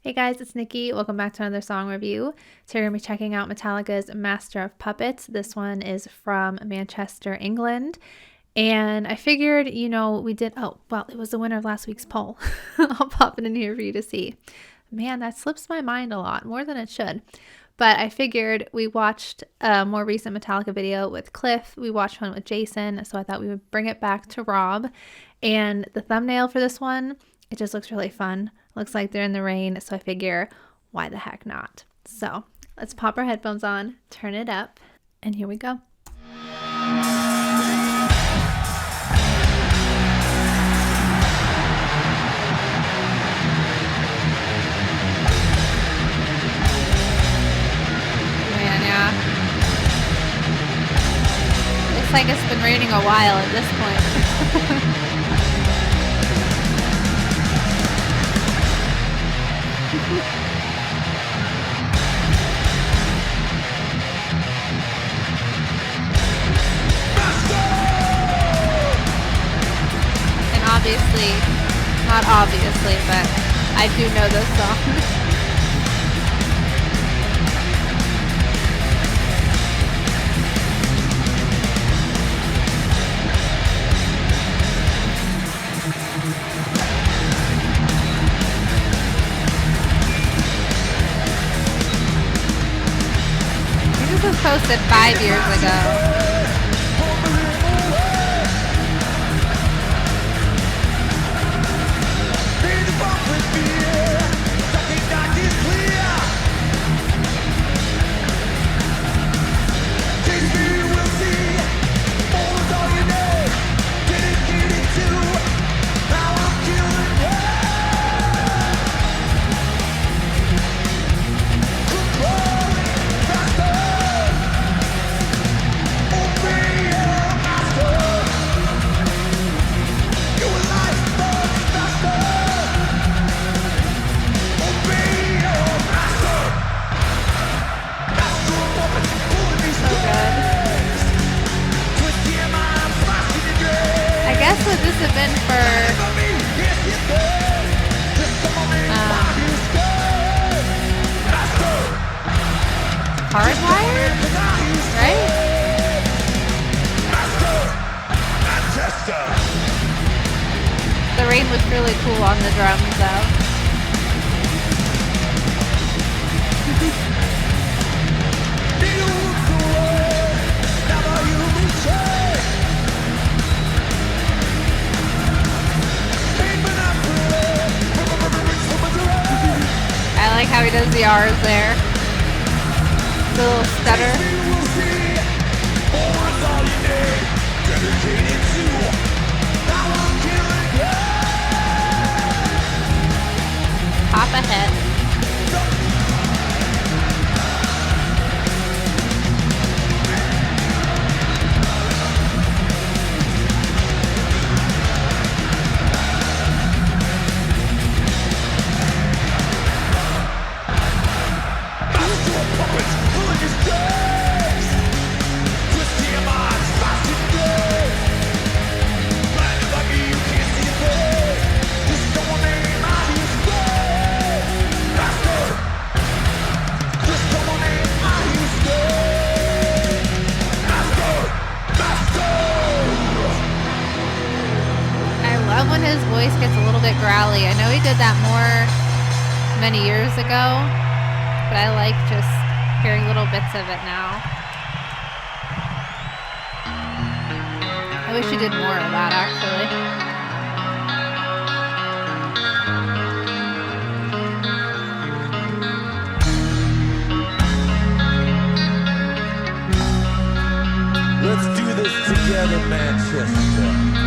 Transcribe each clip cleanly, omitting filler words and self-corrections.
Hey guys, it's Nikki. Welcome back to another song review. Today we're going to be checking out Metallica's Master of Puppets. This one is from Manchester, England. And I figured, it was the winner of last week's poll. I'll pop it in here for you to see. Man, that slips my mind a lot, more than it should. But I figured we watched a more recent Metallica video with Cliff. We watched one with Jason, so I thought we would bring it back to Rob. And the thumbnail for this one, it just looks really fun. Looks like they're in the rain, so I figure, why the heck not? So let's pop our headphones on, turn it up, and here we go. Man, yeah. Looks like it's been raining a while at this point. And obviously, not obviously, but I do know this song. This was posted 5 years ago. Would this have been for Hardwired? Right? The rain was really cool on the drums though. I like how he does the R's there. The little stutter. Hop ahead. When his voice gets a little bit growly. I know he did that many years ago, but I like just hearing little bits of it now. I wish he did more of that actually. Let's do this together, Manchester.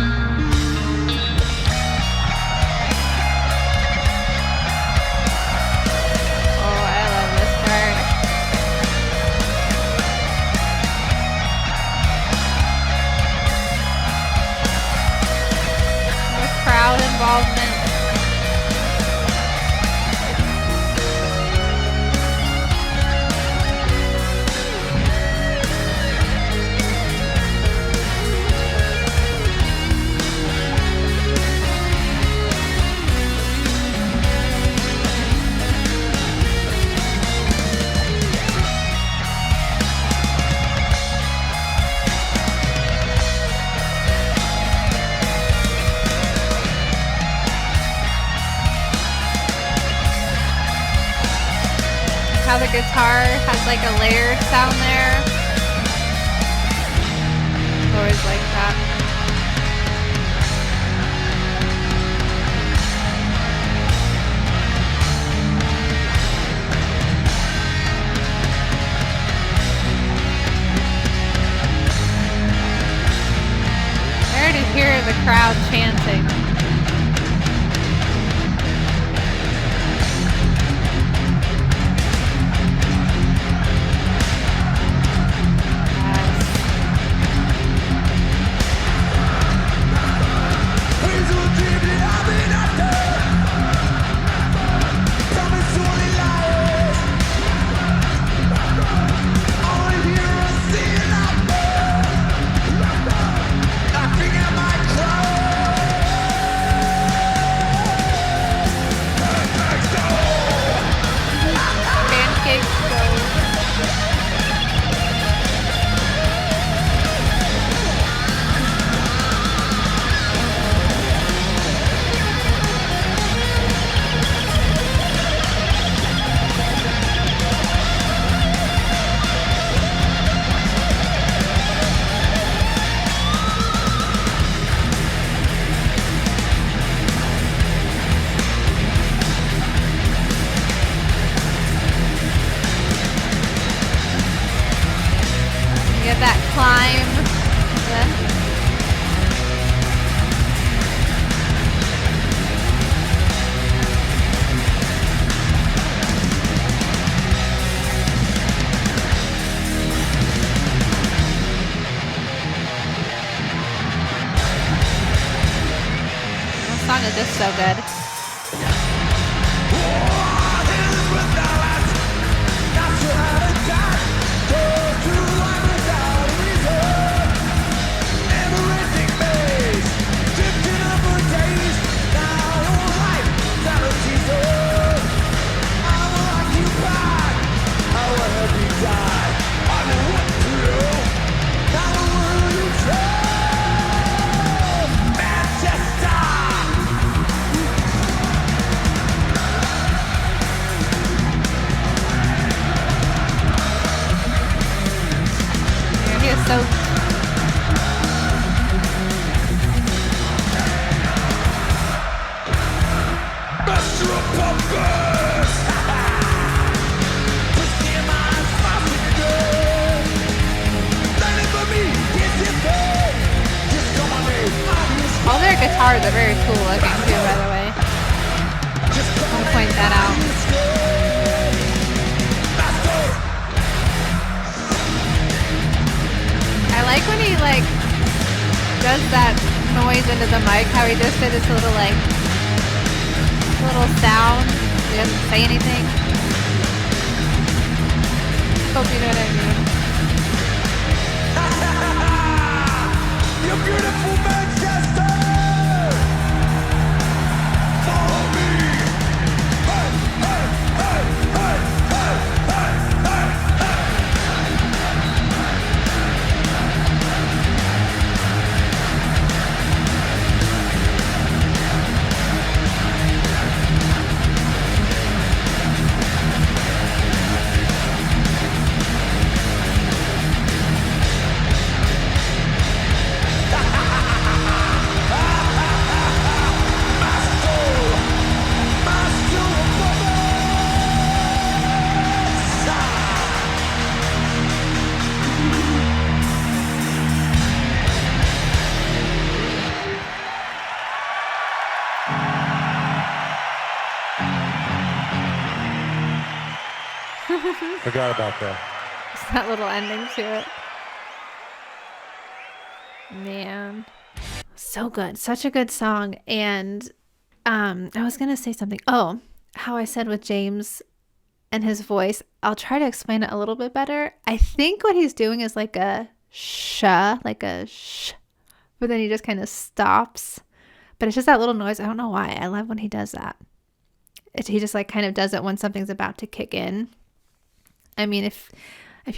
how the guitar has like a layered sound there. Always like that. I already hear the crowd chanting. Get that climb. This song is just so good. So all their guitars are very cool looking too, by the way. I'll point that out. I like when he like does that noise into the mic, how he just did this little sound. He doesn't say anything. Hope you know what I mean. You're beautiful, Manchester! Follow me! Hey, hey, hey, hey, hey, hey, hey, hey. Forgot about that. Just that little ending to it. Man. So good. Such a good song. And I was going to say something. Oh, how I said with James and his voice. I'll try to explain it a little bit better. I think what he's doing is like a sh, like a sh. But then he just kind of stops. But it's just that little noise. I don't know why. I love when he does that. He just like kind of does it when something's about to kick in. I mean, if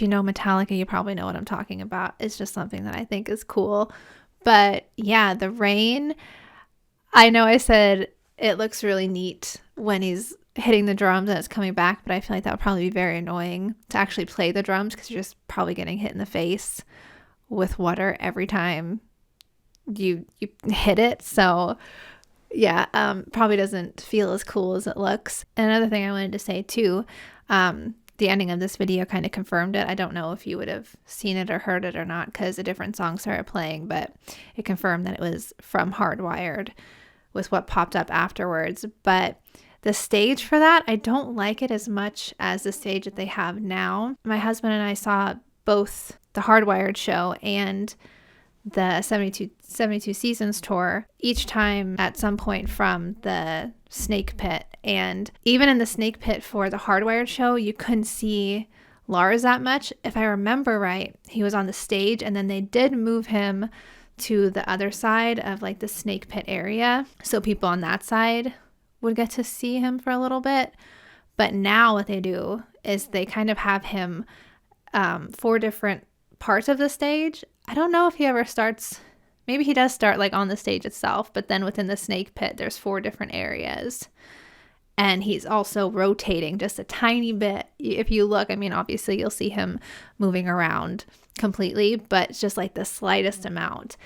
you know Metallica, you probably know what I'm talking about. It's just something that I think is cool. But yeah, the rain, I know I said it looks really neat when he's hitting the drums and it's coming back, but I feel like that would probably be very annoying to actually play the drums because you're just probably getting hit in the face with water every time you hit it. So yeah, probably doesn't feel as cool as it looks. And another thing I wanted to say too, the ending of this video kind of confirmed it. I don't know if you would have seen it or heard it or not because a different song started playing, but it confirmed that it was from Hardwired with what popped up afterwards. But the stage for that, I don't like it as much as the stage that they have now. My husband and I saw both the Hardwired show and the 72 Seasons tour, each time at some point from the Snake Pit. And even in the Snake Pit for the Hardwired show, you couldn't see Lars that much. If I remember right, he was on the stage and then they did move him to the other side of like the Snake Pit area. So people on that side would get to see him for a little bit. But now what they do is they kind of have him 4 different parts of the stage. I don't know if he ever starts, maybe he does start like on the stage itself, but then within the Snake Pit, there's 4 different areas. And he's also rotating just a tiny bit. If you look, I mean, obviously you'll see him moving around completely, but it's just like the slightest amount.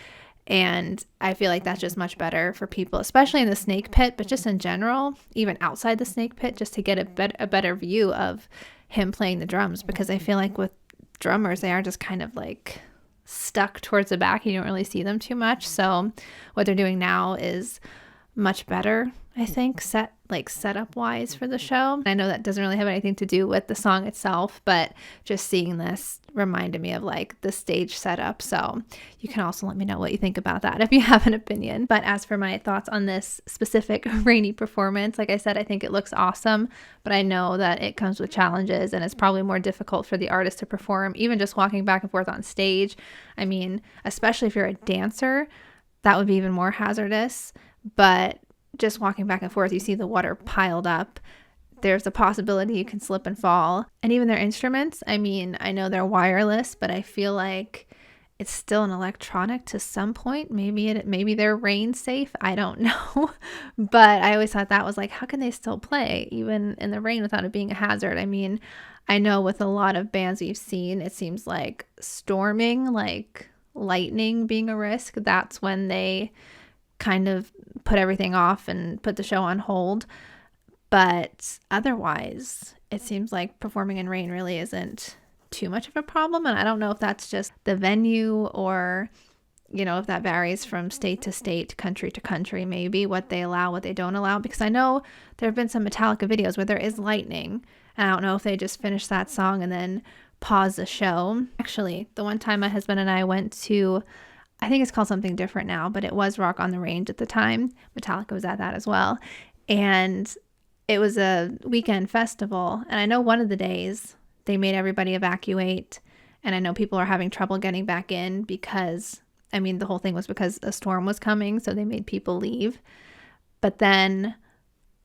And I feel like that's just much better for people, especially in the Snake Pit, but just in general, even outside the Snake Pit, just to get a better view of him playing the drums. Because I feel like with drummers, they are just kind of like stuck towards the back. You don't really see them too much. So what they're doing now is much better, I think, setup wise for the show. I know that doesn't really have anything to do with the song itself, but just seeing this reminded me of like the stage setup. So you can also let me know what you think about that if you have an opinion. But as for my thoughts on this specific Rainy performance, like I said, I think it looks awesome, but I know that it comes with challenges and it's probably more difficult for the artist to perform, even just walking back and forth on stage. I mean, especially if you're a dancer, that would be even more hazardous. But just walking back and forth, you see the water piled up. There's a possibility you can slip and fall. And even their instruments, I mean, I know they're wireless, but I feel like it's still an electronic to some point. Maybe they're rain safe. I don't know. But I always thought that was like, how can they still play even in the rain without it being a hazard? I mean, I know with a lot of bands we've seen, it seems like storming, like lightning being a risk. That's when they kind of put everything off and put the show on hold. But otherwise, it seems like performing in rain really isn't too much of a problem. And I don't know if that's just the venue or, you know, if that varies from state to state, country to country, maybe what they allow, what they don't allow. Because I know there have been some Metallica videos where there is lightning. And I don't know if they just finish that song and then pause the show. Actually, the one time my husband and I went to, I think it's called something different now, but it was Rock on the Range at the time. Metallica was at that as well. And it was a weekend festival. And I know one of the days they made everybody evacuate. And I know people are having trouble getting back in because, I mean, the whole thing was because a storm was coming. So they made people leave. But then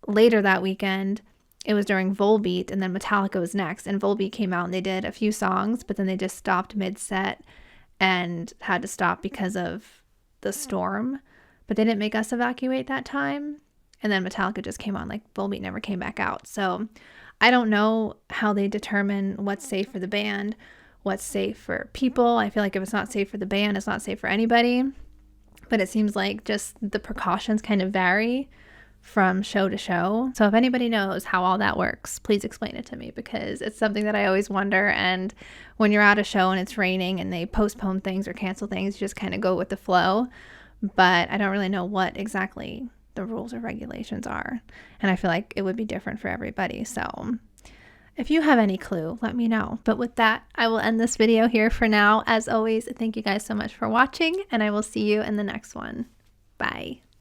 later that weekend, it was during Volbeat, and then Metallica was next. And Volbeat came out and they did a few songs, but then they just stopped mid-set and had to stop because of the storm. But they didn't make us evacuate that time. And then Metallica just came on, like Volbeat never came back out. So I don't know how they determine what's safe for the band, what's safe for people. I feel like if it's not safe for the band, it's not safe for anybody. But it seems like just the precautions kind of vary from show to show. So if anybody knows how all that works, please explain it to me, because it's something that I always wonder. And when you're at a show and it's raining and they postpone things or cancel things, you just kind of go with the flow. But I don't really know what exactly the rules or regulations are. And I feel like it would be different for everybody. So if you have any clue, let me know. But with that, I will end this video here for now. As always, thank you guys so much for watching, and I will see you in the next one. Bye.